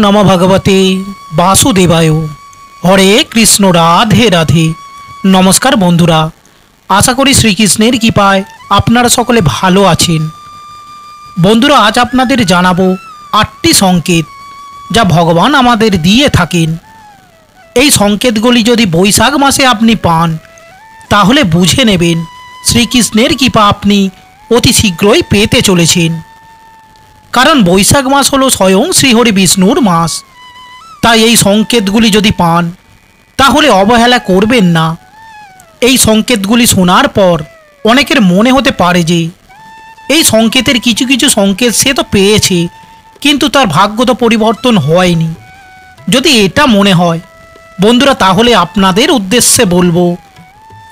नमो भगवते वासुदेवाय। हरे कृष्ण राधे राधे। नमस्कार बंधुरा, आशा करी श्रीकृष्णेर कृपाय आपनारा सकले भालो आछेन। बंधुरा आज आपनादेर जानाबो 8टी संकेत जा भगवान आमादेर दिए थाकेन। এই সংকেতগুলি যদি বৈশাখ মাসে আপনি পান তাহলে বুঝে নেবেন শ্রীকৃষ্ণের কৃপা আপনি অতি শীঘ্রই পেতে চলেছেন। কারণ বৈশাখ মাস হলো স্বয়ং শ্রীহরি বিষ্ণুর মাস। তাই এই সংকেতগুলি যদি পান তাহলে অবহেলা করবেন না। এই সংকেতগুলি শোনার পর অনেকের মনে হতে পারে যে এই সংকেতের কিছু কিছু সংকেত সে তো পেয়েছে কিন্তু তার ভাগ্য তো পরিবর্তন হয়নি। যদি এটা মনে হয় বন্ধুরা, তাহলে আপনাদের উদ্দেশ্যে বলবো,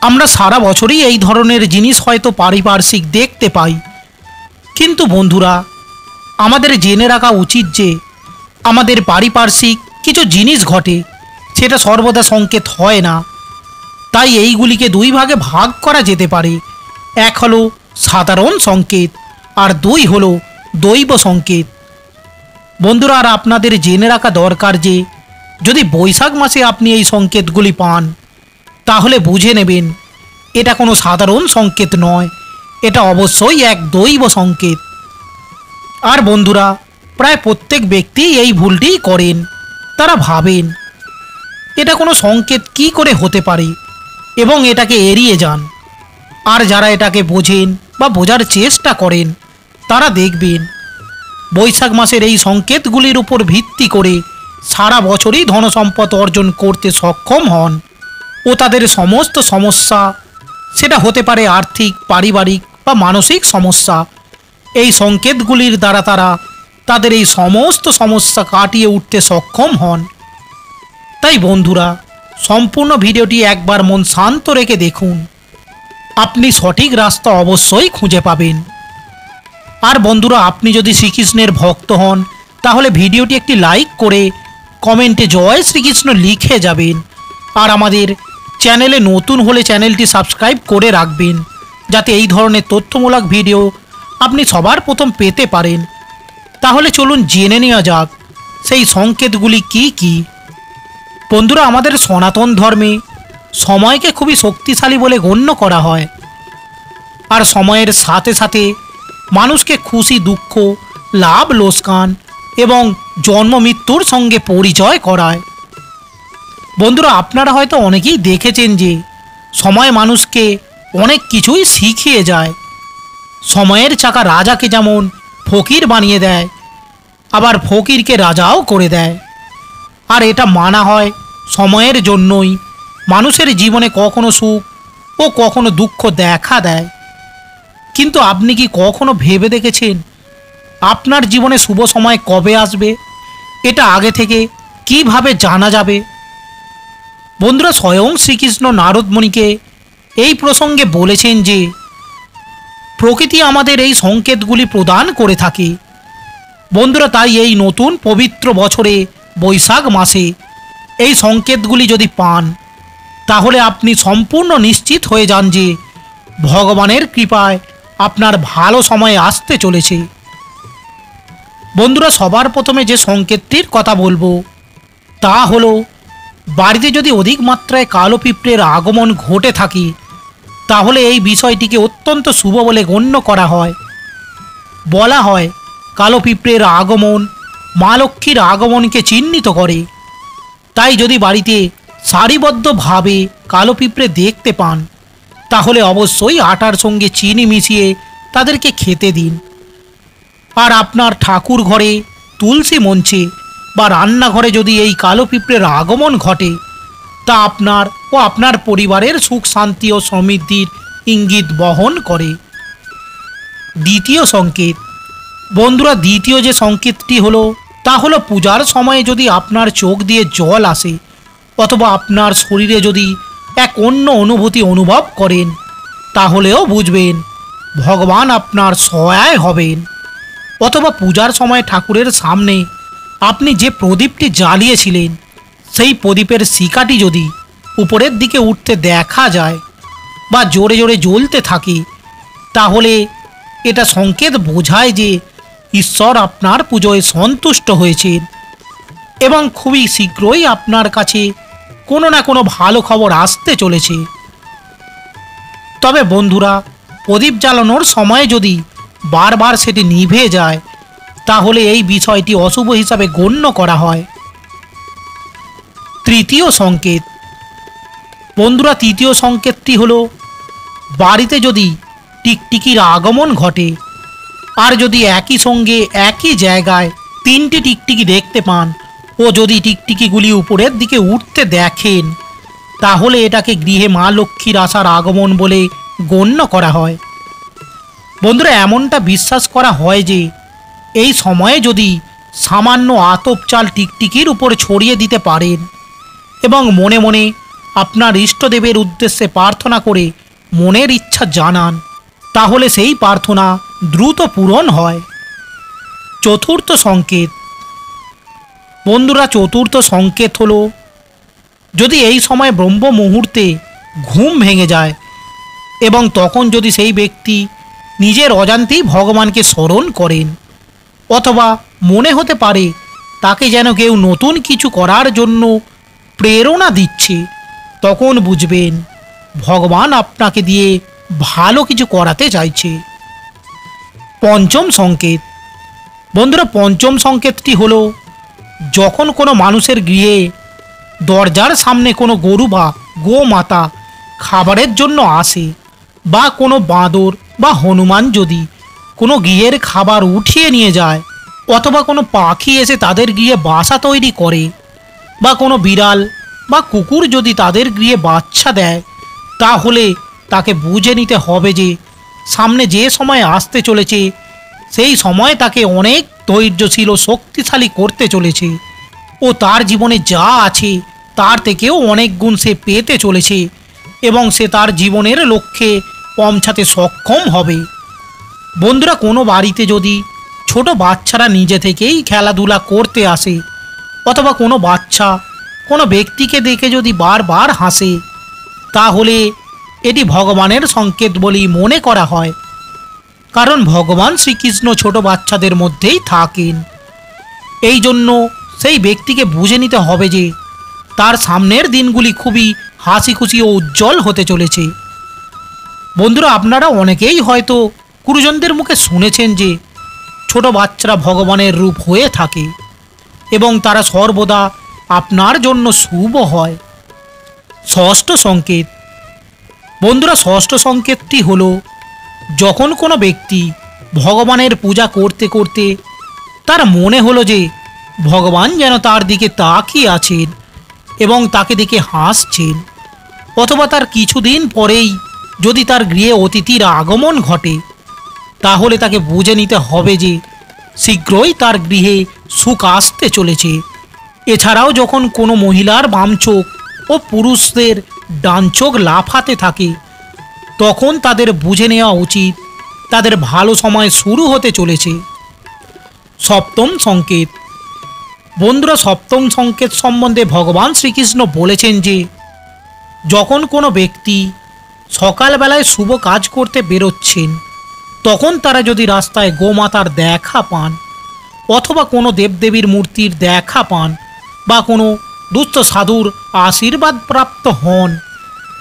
আমরা সারা বছরই এই ধরনের জিনিস হয়তো পারিপার্শ্বিক দেখতে পাই, কিন্তু বন্ধুরা আমাদের জেনে রাখা উচিত যে আমাদের পারিপার্শ্বিক কিছু জিনিস ঘটে সেটা সর্বদা সংকেত হয় না। তাই এইগুলিকে দুই ভাগে ভাগ করা যেতে পারে। এক হলো সাধারণ সংকেত আর দুই হলো দৈব সংকেত। বন্ধুরা আর আপনাদের জেনে রাখা দরকার যে যদি বৈশাখ মাসে আপনি এই সংকেতগুলি পান তাহলে বুঝে নেবেন এটা কোনো সাধারণ সংকেত নয়, এটা অবশ্যই এক দৈব সংকেত। আর বন্ধুরা প্রায় প্রত্যেক ব্যক্তি এই ভুলটি করেন। তারা ভাবেন এটা কোনো সংকেত কি করে হতে পারে এবং এটাকে এড়িয়ে যান। আর যারা এটাকে বোঝেন বা বোঝার চেষ্টা করেন তারা দেখবেন বৈশাখ মাসের এই সংকেতগুলির উপর ভিত্তি করে সারা বছরই ধনসম্পদ অর্জন করতে সক্ষম হন ও তাদের সমস্ত সমস্যা, সেটা হতে পারে আর্থিক, পারিবারিক বা মানসিক সমস্যা, এই সংকেতগুলির দ্বারা তারা তাদের এই সমস্ত সমস্যা কাটিয়ে উঠতে সক্ষম হন। তাই বন্ধুরা সম্পূর্ণ ভিডিওটি একবার মন শান্ত রেখে দেখুন, আপনি সঠিক রাস্তা অবশ্যই খুঁজে পাবেন। আর বন্ধুরা আপনি যদি শ্রীকৃষ্ণের ভক্ত হন তাহলে ভিডিওটি একটি লাইক করে কমেন্টে জয় শ্রীকৃষ্ণ লিখে যাবেন। আর আমাদের চ্যানেলে নতুন হলে চ্যানেলটি সাবস্ক্রাইব করে রাখবেন যাতে এই ধরনের তথ্যমূলক ভিডিও আপনি সবার প্রথম পেতে পারেন। তাহলে চলুন জেনে নেওয়া যাক সেই সংকেতগুলি কি কি। বন্ধুরা আমাদের সনাতন ধর্মে সময়কে খুবই শক্তিশালী বলে গণ্য করা হয়। আর সময়ের সাথে সাথে মানুষকে খুশি, দুঃখ, লাভ, লোকসান এবং জন্ম মৃত্যুর সঙ্গে পরিচয় করায়। বন্ধুরা আপনারা হয়তো অনেকেই দেখেছেন যে সময় মানুষকে অনেক কিছুই শিখিয়ে যায়। সময়ের চাকা রাজাকে যেমন ফকির বানিয়ে দেয়, আবার ফকিরকে রাজাও করে দেয়। আর এটা মানা হয় সময়ের জন্যই মানুষের জীবনে কখনো সুখ ও কখনো দুঃখ দেখা দেয়। কিন্তু আপনি কি কখনো ভেবে দেখেছেন আপনার জীবনে শুভ সময় কবে আসবে? এটা আগে থেকে কিভাবে জানা যাবে? বন্ধুরা স্বয়ং শ্রীকৃষ্ণ নারদমণিকে এই প্রসঙ্গে বলেছেন যে প্রকৃতি আমাদের এই সংকেতগুলি প্রদান করে থাকে। বন্ধুরা তাই এই নতুন পবিত্র বছরে বৈশাখ মাসে এই সংকেতগুলি যদি পান তাহলে আপনি সম্পূর্ণ নিশ্চিত হয়ে যান যে ভগবানের কৃপায় আপনার ভালো সময় আসতে চলেছে। বন্ধুরা সবার প্রথমে যে সংকেতটির কথা বলবো তা হলো বাড়িতে যদি অধিক মাত্রায় কালো পিঁপড়ের আগমন ঘটে থাকে তাহলে এই বিষয়টিকে অত্যন্ত শুভ বলে গণ্য করা হয়। বলা হয় কালো পিঁপড়ের আগমন মা লক্ষ্মীর আগমনকে চিহ্নিত করে। তাই যদি বাড়িতে সারিবদ্ধভাবে কালো পিঁপড়ে দেখতে পান তাহলে অবশ্যই আটার সঙ্গে চিনি মিশিয়ে তাদেরকে খেতে দিন। আর আপনার ঠাকুর ঘরে, তুলসী মঞ্চে বা রান্নাঘরে যদি এই কালো পিঁপড়ের আগমন ঘটে তা আপনার ও আপনার পরিবারের সুখ, শান্তি ও সমৃদ্ধির ইঙ্গিত বহন করে। দ্বিতীয় সংকেত বন্ধুরা, দ্বিতীয় যে সংকেতটি হলো তা হলো পূজার সময়ে যদি আপনার চোখ দিয়ে জল আসে অথবা আপনার শরীরে যদি এক অন্য অনুভূতি অনুভব করেন তাহলেও বুঝবেন ভগবান আপনার সহায় হবেন। অথবা পূজার সময় ঠাকুরের সামনে আপনি যে প্রদীপটি জ্বালিয়েছিলেন সেই প্রদীপের শিখাটি যদি উপরের দিকে উঠতে দেখা যায় বা জোরে জোরে জ্বলতে থাকে তাহলে এটা সংকেত বোঝায় যে ঈশ্বর আপনার পুজোয় সন্তুষ্ট হয়েছেন। এবং খুবই শীঘ্রই আপনার কাছে কোনো না কোনো ভালো খবর আসতে চলেছে। তবে বন্ধুরা, প্রদীপ জ্বালানোর সময় যদি বারবার সেটি নিভে যায় তাহলে এই বিষয়টি অশুভ হিসাবে গণ্য করা হয়। তৃতীয় সংকেত। বন্ধুরা, তৃতীয় সংকেতটি হলো বাড়িতে যদি টিকটিকির আগমন ঘটে আর যদি একই সঙ্গে একই জায়গায় তিনটি টিকটিকি দেখতে পান ও যদি টিকটিকিগুলি উপরের দিকে উঠতে দেখেন তাহলে এটাকে গৃহে মা লক্ষ্মীর আসার আগমন বলে গণ্য করা হয়। বন্ধুরা, এমনটা বিশ্বাস করা হয় যে এই সময়ে যদি সামান্য আতপ চাল টিকটিকির উপর ছড়িয়ে দিতে পারেন এবং মনে মনে আপনার ইষ্টদেবের উদ্দেশ্যে প্রার্থনা করে মনের ইচ্ছা জানান তাহলে সেই প্রার্থনা দ্রুত পূরণ হয়। চতুর্থ সংকেত। বন্ধুরা, চতুর্থ সংকেত হলো যদি এই সময় ব্রহ্ম মুহূর্তে ঘুম ভেঙে যায় এবং তখন যদি সেই ব্যক্তি নিজের অজান্তেই ভগবানকে স্মরণ করেন অথবা মনে হতে পারে তাকে যেন কেউ নতুন কিছু করার জন্য প্রেরণা দিচ্ছে, তখন বুঝবেন ভগবান আপনাকে দিয়ে ভালো কিছু করাতে চাইছে। পঞ্চম সংকেত। বন্ধুরা, পঞ্চম সংকেতটি হলো যখন কোনো মানুষের গৃহে দরজার সামনে কোনো গরু বা গোমাতা খাবারের জন্য আসে বা কোনো বাঁদর বা হনুমান যদি কোনো গৃহের খাবার উঠিয়ে নিয়ে যায় অথবা কোনো পাখি এসে তাদের গৃহে বাসা তৈরি করে বা কোনো বিড়াল বা কুকুর যদি তাদের গৃহে বাচ্চা দেয় তাহলে তাকে বুঝে নিতে হবে যে সামনে যে সময় আসতে চলেছে সেই সময় তাকে অনেক ধৈর্যশীল ও শক্তিশালী করতে চলেছে ও তার জীবনে যা আছে তার থেকেও অনেক গুণ সে পেতে চলেছে এবং সে তার জীবনের লক্ষ্যে পৌঁছাতে সক্ষম হবে। বন্ধুরা, কোনো বাড়িতে যদি ছোট বাচ্চারা নিজে থেকেই খেলাধুলা করতে আসে অথবা কোনো বাচ্চা কোনো ব্যক্তিকে দেখে যদি বারবার হাসে তাহলে এটি ভগবানের সংকেত বলেই মনে করা হয়, কারণ ভগবান শ্রীকৃষ্ণ ছোট বাচ্চাদের মধ্যেই থাকেন। এই জন্য সেই ব্যক্তিকে বুঝে নিতে হবে যে তার সামনের দিনগুলি খুবই হাসি খুশি ও উজ্জ্বল হতে চলেছে। বন্ধুরা, আপনারা অনেকেই হয়তো গুরুজনদের মুখে শুনেছেন যে ছোট বাচ্চারা ভগবানের রূপ হয়ে থাকে এবং তারা সর্বদা আপনার জন্য শুভ হয়। ষষ্ঠ সংকেত। বন্ধুরা, ষষ্ঠ সংকেতটি হলো যখন কোনো ব্যক্তি ভগবানের পূজা করতে করতে তার মনে হলো যে ভগবান যেন তার দিকে তাকিয়ে আছেন এবং তাকে দেখে হাসছেন অথবা তার কিছুদিন পরেই যদি তার গৃহে অতিথির আগমন ঘটে তাহলে তাকে বুঝে নিতে হবে যে শীঘ্রই তার গৃহে সুখ আসতে চলেছে। এছাড়াও যখন কোনো মহিলার বাম চোখ ও পুরুষদের ডান চোখ লাফাতে থাকে তখন তাদের বুঝে নেওয়া উচিত তাদের ভালো সময় শুরু হতে চলেছে। সপ্তম সংকেত। বন্ধুরা, সপ্তম সংকেত সম্বন্ধে ভগবান শ্রীকৃষ্ণ বলেছেন যে যখন কোনো ব্যক্তি সকালবেলায় শুভ কাজ করতে বেরোচ্ছেন তখন তারা যদি রাস্তায় গোমাতার দেখা পান অথবা কোনো দেবদেবীর মূর্তির দেখা পান বা কোনো দুস্থ সাধুর আশীর্বাদ প্রাপ্ত হন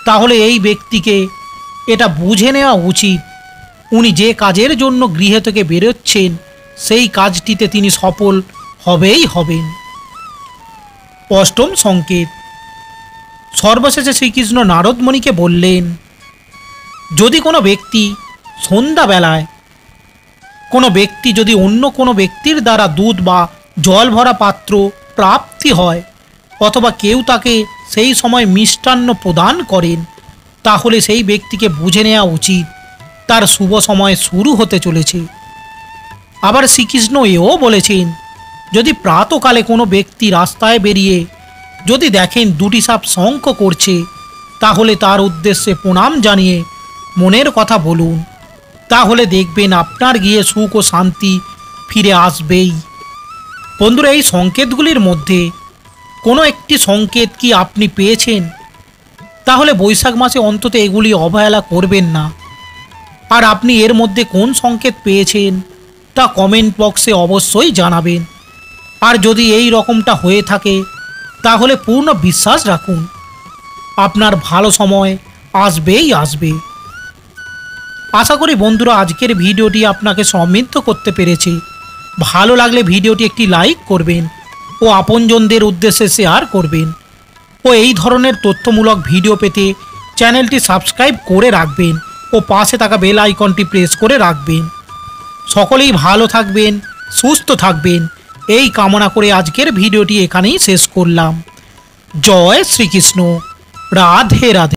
তাহলে এই ব্যক্তিকে এটা বুঝে নেওয়া উচিত উনি যে কাজের জন্য গৃহ থেকে বেরোচ্ছেন সেই কাজটিতে তিনি সফল হবেই হবেন। অষ্টম সংকেত। সর্বশেষে শ্রীকৃষ্ণ নারদমণিকে বললেন যদি কোনো ব্যক্তি সন্ধ্যাবেলায় কোনো ব্যক্তি যদি অন্য কোনো ব্যক্তির দ্বারা দুধ বা জল ভরা পাত্র প্রাপ্তি হয় অথবা কেউ তাকে সেই সময় মিষ্টান্ন প্রদান করেন তাহলে সেই ব্যক্তিকে বুঝে নেওয়া উচিত তার শুভ সময় শুরু হতে চলেছে। আবার শ্রীকৃষ্ণ এও বলেছেন যদি প্রাতকালে কোনো ব্যক্তি রাস্তায় বেরিয়ে যদি দেখেন দুটি সাপ শঙ্খ করছে তাহলে তার উদ্দেশ্যে প্রণাম জানিয়ে মনের কথা বলুন, তাহলে দেখবেন আপনার গিয়ে সুখ ও শান্তি ফিরে আসবেই। বন্ধুরা, এই সংকেতগুলির মধ্যে কোনো একটি সংকেত কি আপনি পেয়েছেন? তাহলে বৈশাখ মাসে অন্তত এগুলি অবহেলা করবেন না। আর আপনি এর মধ্যে কোন সংকেত পেয়েছেন তা কমেন্ট বক্সে অবশ্যই জানাবেন। আর যদি এই রকমটা হয়ে থাকে তাহলে পূর্ণ বিশ্বাস রাখুন আপনার ভালো সময় আসবেই আসবে। আশা করি বন্ধুরা আজকের ভিডিওটি আপনাকে সমৃদ্ধ করতে পেরেছে। ভালো লাগলে ভিডিওটি একটি লাইক করবেন ও আপনজনদের উদ্দেশ্যে শেয়ার করবেন ও এই ধরনের তথ্যমূলক ভিডিও পেতে চ্যানেলটি সাবস্ক্রাইব করে রাখবেন ও পাশে থাকা বেল আইকনটি প্রেস করে রাখবেন। সকলেই ভালো থাকবেন, সুস্থ থাকবেন এই কামনা করে আজকের ভিডিওটি এখানেই শেষ করলাম। জয় শ্রীকৃষ্ণ। রাধে রাধে।